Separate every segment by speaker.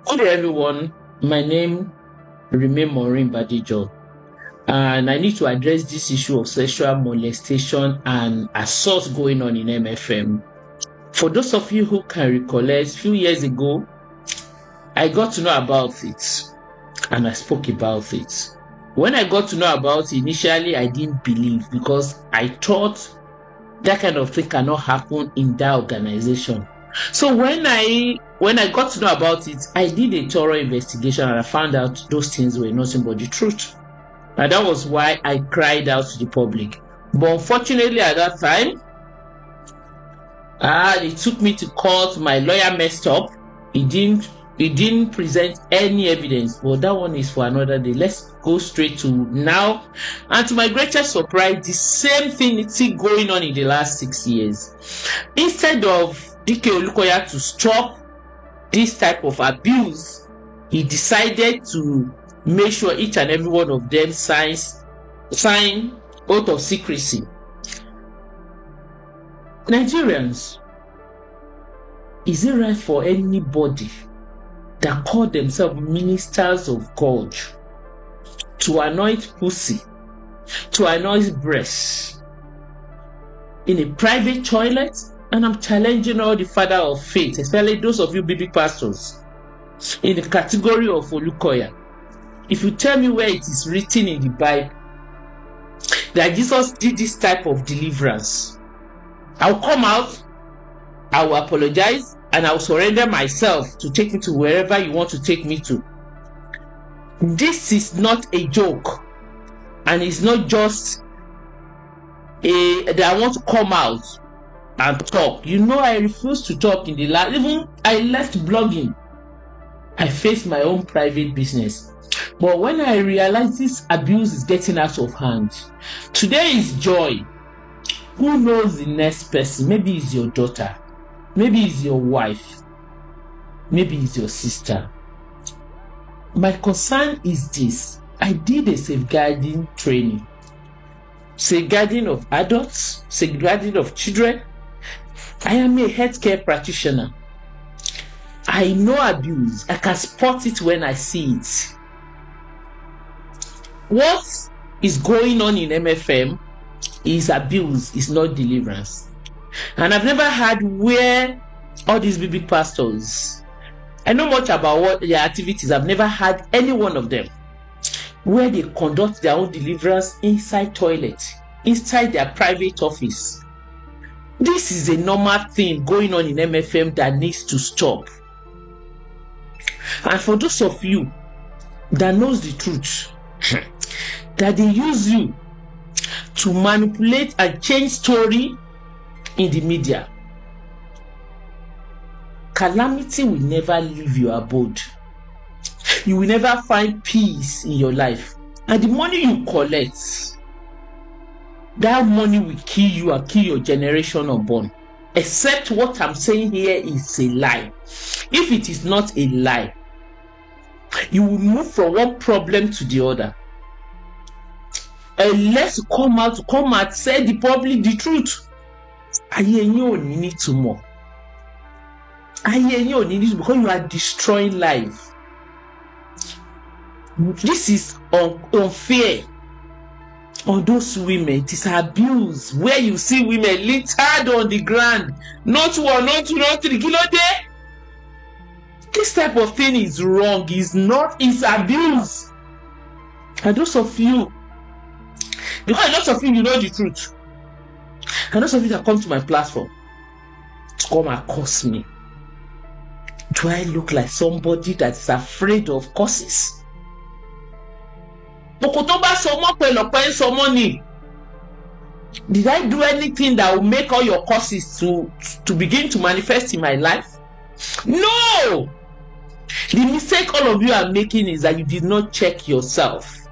Speaker 1: Good day, everyone. My name remains Maureen Badejo, and I need to address this issue of sexual molestation and assault going on in MFM. For those of you who can recollect, a few years ago, I got to know about it, and I spoke about it. When I got to know about it, initially I didn't believe because I thought that kind of thing cannot happen in that organization. So when I got to know about it, I did a thorough investigation and I found out those things were nothing but the truth. And that was why I cried out to the public. But unfortunately at that time, it took me to court. My lawyer messed up. He didn't present any evidence. But that one is for another day. Let's go straight to now. And to my greatest surprise, the same thing is still going on in the last 6 years. Instead of Olukoya to stop this type of abuse, he decided to make sure each and every one of them sign oath of secrecy. Nigerians, is it right for anybody that call themselves ministers of God to anoint pussy, to anoint breasts in a private toilet? And I'm challenging all the father of faith, especially those of you baby pastors, in the category of Olukoya. If you tell me where it is written in the Bible that Jesus did this type of deliverance, I'll come out, I will apologize, and I will surrender myself to take me to wherever you want to take me to. This is not a joke, and it's not just that I want to come out and talk. You know, I refused to talk in the last, even I left blogging. I faced my own private business. But when I realized this abuse is getting out of hand, today is joy. Who knows the next person? Maybe it's your daughter, maybe it's your wife, maybe it's your sister. My concern is this: I did a safeguarding training, safeguarding of adults, safeguarding of children. I am a healthcare practitioner. I know abuse. I can spot it when I see it. What is going on in MFM is abuse, is not deliverance. And I've never had where all these baby pastors, I know much about what their activities. I've never had any one of them where they conduct their own deliverance inside toilet, inside their private office. This is a normal thing going on in MFM that needs to stop. And for those of you that knows the truth, that they use you to manipulate and change story in the media, calamity will never leave your abode. You will never find peace in your life. And the money you collect, that money will kill you and kill your generation unborn. Except what I'm saying here is a lie. If it is not a lie, you will move from one problem to the other. Unless you come out, say the public the truth. You need to more. You need because you are destroying life. This is unfair on those women. It is abuse where you see women littered on the ground. Not one, not two, not three kilo day. This type of thing is wrong. It's abuse. And those of you, because lots of you know the truth, and those of you that come to my platform to come and curse me, do I look like somebody that is afraid of curses? Did I do anything that will make all your curses to begin to manifest in my life? No! The mistake all of you are making is that you did not check yourself.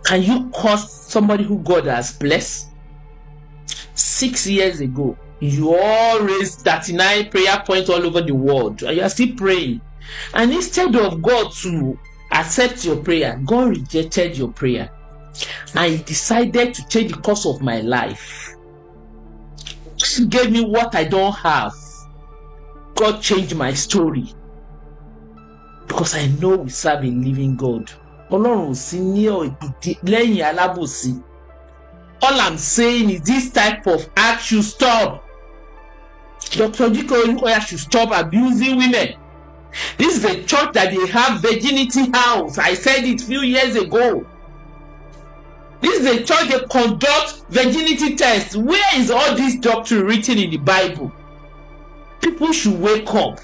Speaker 1: Can you curse somebody who God has blessed? 6 years ago, you all raised 39 prayer points all over the world, and you are still praying. And instead of God to accept your prayer, God rejected your prayer. And He decided to change the course of my life. He gave me what I don't have. God changed my story. because I know we serve a living God. Ọlọ́run ò sí ní lẹ́yìn alábòsí. All I'm saying is this type of act should stop. Dr. Olukoya should stop abusing women. This is a church that they have virginity house. I said it a few years ago. This is a church that conduct virginity tests. Where is all this doctrine written in the Bible? People should wake up.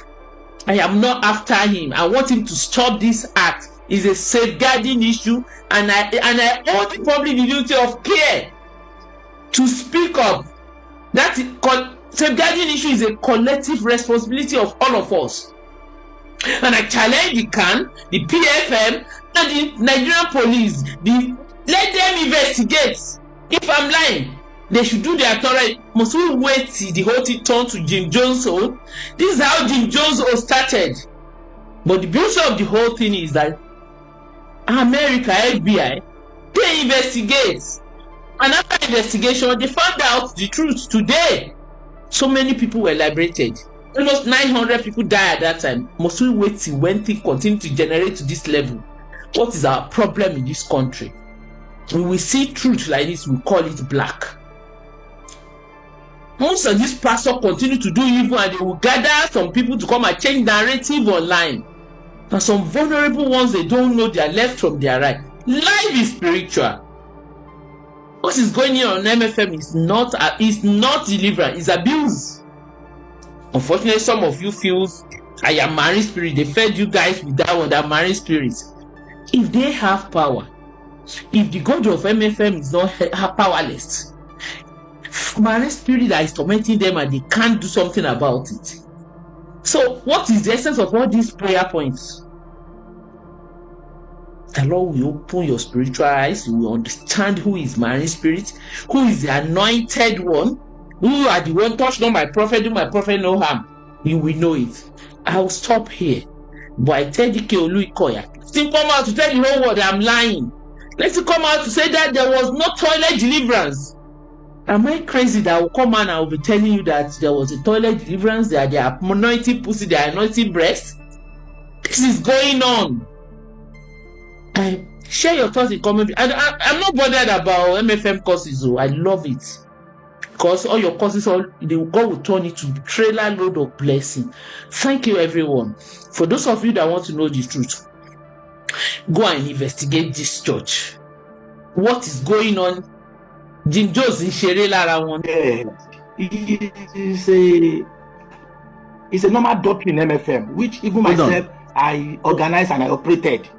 Speaker 1: I am not after him. I want him to stop this act. It's a safeguarding issue, and I owe the public the duty of care to speak up. That safeguarding issue is a collective responsibility of all of us. And I challenge the CAN, the PFM, and the Nigerian police. Let them investigate. If I'm lying, they should do their thorough. Must we wait till the whole thing turn to Jim Jones' own? This is how Jim Jones' own started. But the beauty of the whole thing is that America, FBI, they investigate. And after investigation, they found out the truth today. So many people were liberated. Almost 900 people died at that time. Must we wait till when things continue to generate to this level? What is our problem in this country? When we see truth like this, we call it black. Most of these pastors continue to do evil, and they will gather some people to come and change narrative online. And some vulnerable ones, they don't know their left from their right. Life is spiritual. What is going on MFM is not deliverance, it's abuse. Unfortunately, some of you feel I am marine spirit. They fed you guys with that marine spirit. If they have power, if the God of MFM is not powerless, marine spirit that is tormenting them and they can't do something about it. So what is the essence of all these prayer points? The Lord will open your spiritual eyes. You will understand who is marine spirit, who is the anointed one, who are the one touched not my prophet, do my prophet no harm. You will know it. I will stop here. But I tell the Olukoya, still come out to tell the whole world I'm lying. Let's come out to say that there was no toilet deliverance. Am I crazy that I will come out and I will be telling you that there was a toilet deliverance, that they are anointing pussy, they are anointing breast? This is going on. Share your thoughts in comment. I'm not bothered about MFM courses, though. I love it. Because all your courses, God will turn it to trailer load of blessing. Thank you, everyone. For those of you that want to know the truth, go and investigate this church. What is going on? Jim Jones in Shere Lara one.
Speaker 2: It's a normal doctrine in MFM, which even myself I organized and I operated.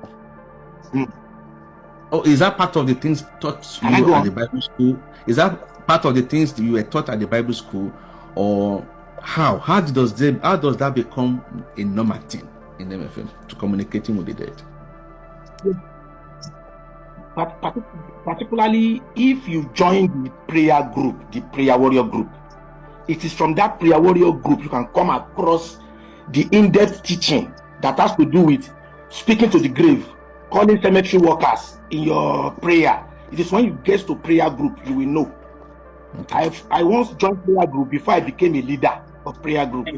Speaker 3: Oh, is that part of the things taught you at the Bible school? Is that part of the things that you were taught at the Bible school, or how? How does that become a normal thing in MFM to communicating with the dead?
Speaker 2: Particularly if you join the prayer group, the prayer warrior group, it is from that prayer warrior group you can come across the in-depth teaching that has to do with speaking to the grave, calling cemetery workers in your prayer. It is when you get to prayer group you will know. Okay. I once joined prayer group before I became a leader of prayer group.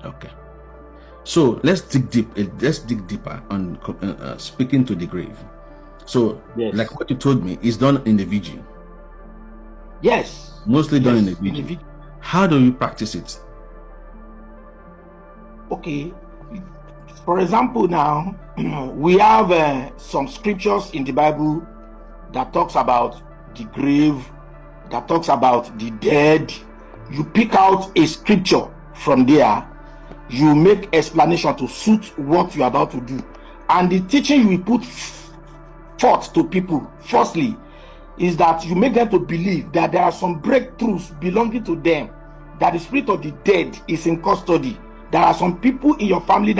Speaker 3: Okay. So let's dig deeper on speaking to the grave. So, yes, like what you told me, is done in the vigil.
Speaker 2: Yes.
Speaker 3: Mostly done in the vigil. How do you practice it?
Speaker 2: Okay. For example, now we have some scriptures in the Bible that talks about the grave, that talks about the dead. You pick out a scripture from there, you make explanation to suit what you're about to do, and the teaching you will put forth to people, firstly, is that you make them to believe that there are some breakthroughs belonging to them, that the spirit of the dead is in custody. There are some people in your family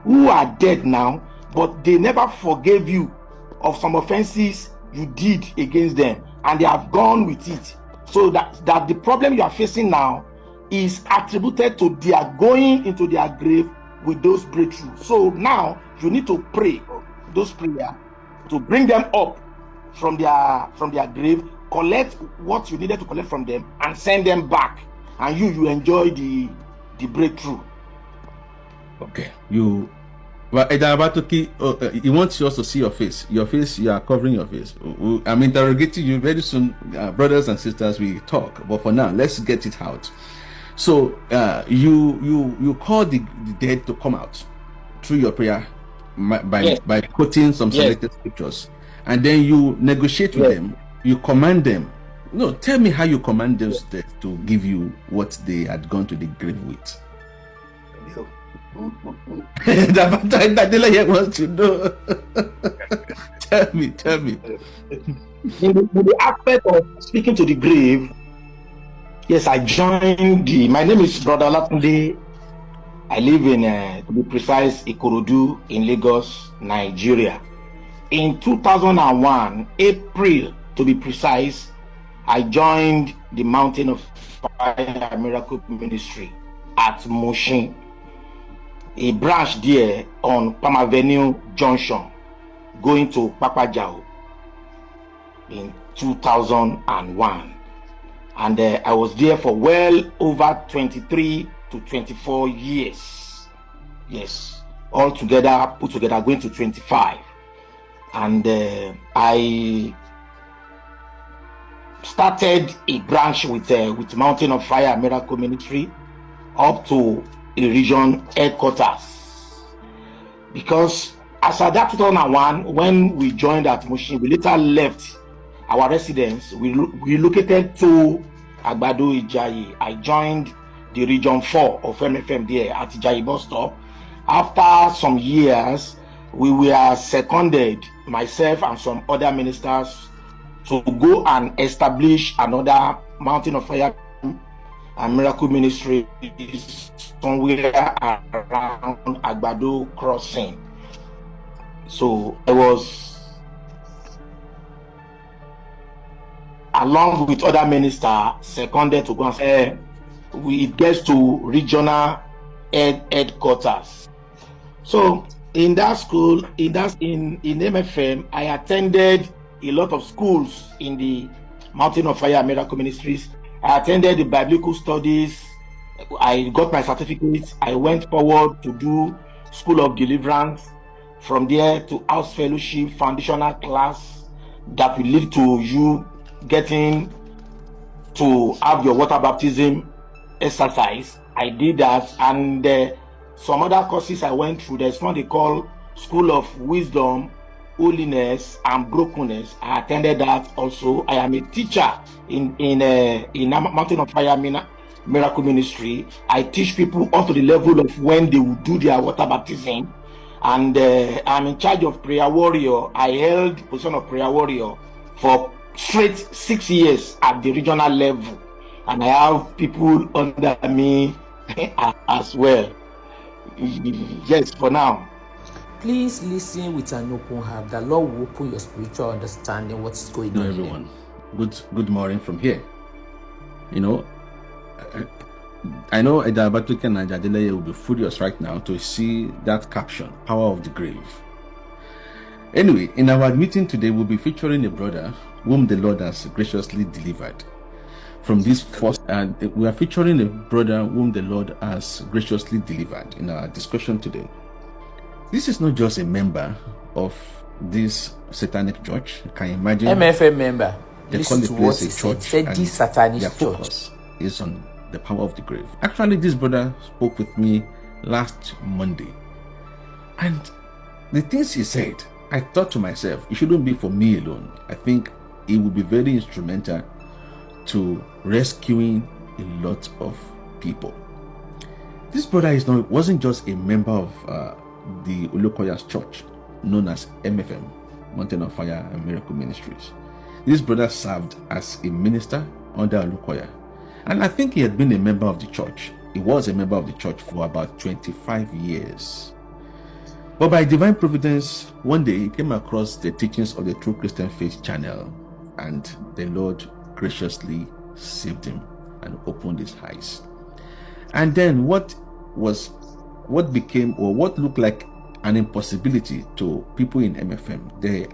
Speaker 2: who are dead now, but they never forgave you of some offenses you did against them, and they have gone with it. So that the problem you are facing now is attributed to their going into their grave with those breakthroughs. So now you need to pray those prayers to bring them up from their grave, collect what you needed to collect from them, and send them back, and you enjoy the breakthrough.
Speaker 3: Okay, you But he wants us to see your face. Your face, you are covering your face. I'm interrogating you very soon, brothers and sisters. We talk, but for now, let's get it out. So you call the dead to come out through your prayer by quoting some selected scriptures, and then you negotiate with them. You command them. No, tell me how you command those dead to give you what they had gone to the grave with. That wants to know. Tell me.
Speaker 2: In the aspect of speaking to the grave, yes, I joined my name is Brother Olatunde. I live in, to be precise, Ikorodu in Lagos, Nigeria. In 2001, April to be precise, I joined the Mountain of Fire Miracle Ministry at Mushin, a branch there on Palm Avenue Junction, going to Papajao in 2001. And I was there for well over 23 to 24 years. Yes, all together, put together, going to 25. And I started a branch with Mountain of Fire Miracle Ministry up to a region headquarters, because as at that 2001, when we joined at Mushin, we later left our residence. We relocated to Agbado Ijayi. I joined the region 4 of MFM there at Ijayi bus stop. After some years, we were seconded, myself and some other ministers, to go and establish another Mountain of Fire and Miracle Ministry somewhere around Agbado Crossing. So I was, along with other ministers, seconded to go and say, it gets to regional headquarters. So in that school, in MFM, I attended a lot of schools in the Mountain of Fire Miracle Ministries. I attended the biblical studies. I got my certificate. I went forward to do School of Deliverance. From there to House Fellowship, foundational class that will lead to you getting to have your water baptism exercise. I did that, and some other courses I went through. There's one they call School of Wisdom, Holiness, and Brokenness. I attended that also. I am a teacher in Mountain of Fire Miracle Ministry. I teach people up to the level of when they will do their water baptism. And I'm in charge of prayer warrior. I held the position of prayer warrior for straight 6 years at the regional level, and I have people under me as well. Yes, for now.
Speaker 1: Please listen with an open heart. The Lord will open your spiritual understanding what's going on.
Speaker 3: Everyone, good morning from here. You know, I know Eda Batuken and Adeleye will be furious right now to see that caption, Power of the Grave. Anyway, in our meeting today, we'll be featuring a brother whom the Lord has graciously delivered from this first. And we are featuring a brother whom the Lord has graciously delivered in our discussion today. This is not just a member of this satanic church. Can you imagine?
Speaker 1: MFM member.
Speaker 3: They call the place a church.
Speaker 1: Said this satanic
Speaker 3: their
Speaker 1: church
Speaker 3: focus is on the power of the grave. Actually, this brother spoke with me last Monday, and the things he said, I thought to myself, it shouldn't be for me alone. I think it would be very instrumental to rescuing a lot of people. This brother wasn't just a member of the Olukoya's church, known as MFM, Mountain of Fire and Miracle Ministries. This brother served as a minister under Olukoya, and I think he had been a member of the church. He was a member of the church for about 25 years. But by divine providence, one day he came across the teachings of the True Christian Faith channel, and the Lord graciously saved him and opened his eyes. And then what became, or what looked like an impossibility to people in MFM, they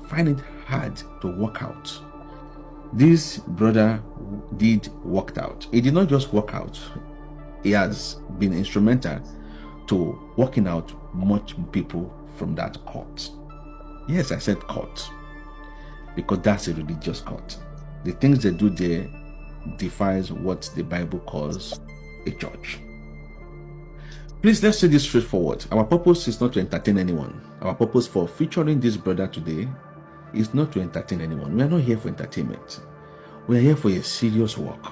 Speaker 3: find it hard to work out. This brother did work out. He did not just work out. He has been instrumental to working out much people from that cult. Yes, I said cult, because that's a religious cult. The things they do there defies what the Bible calls a church. Please, let's say this straightforward. Our purpose is not to entertain anyone. Our purpose for featuring this brother today is not to entertain anyone. We are not here for entertainment. We are here for a serious work.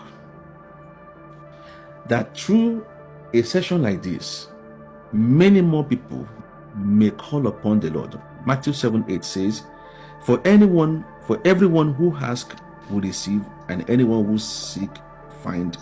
Speaker 3: That through a session like this, many more people may call upon the Lord. Matthew 7:8 says, for everyone who asks will receive, and anyone who seek find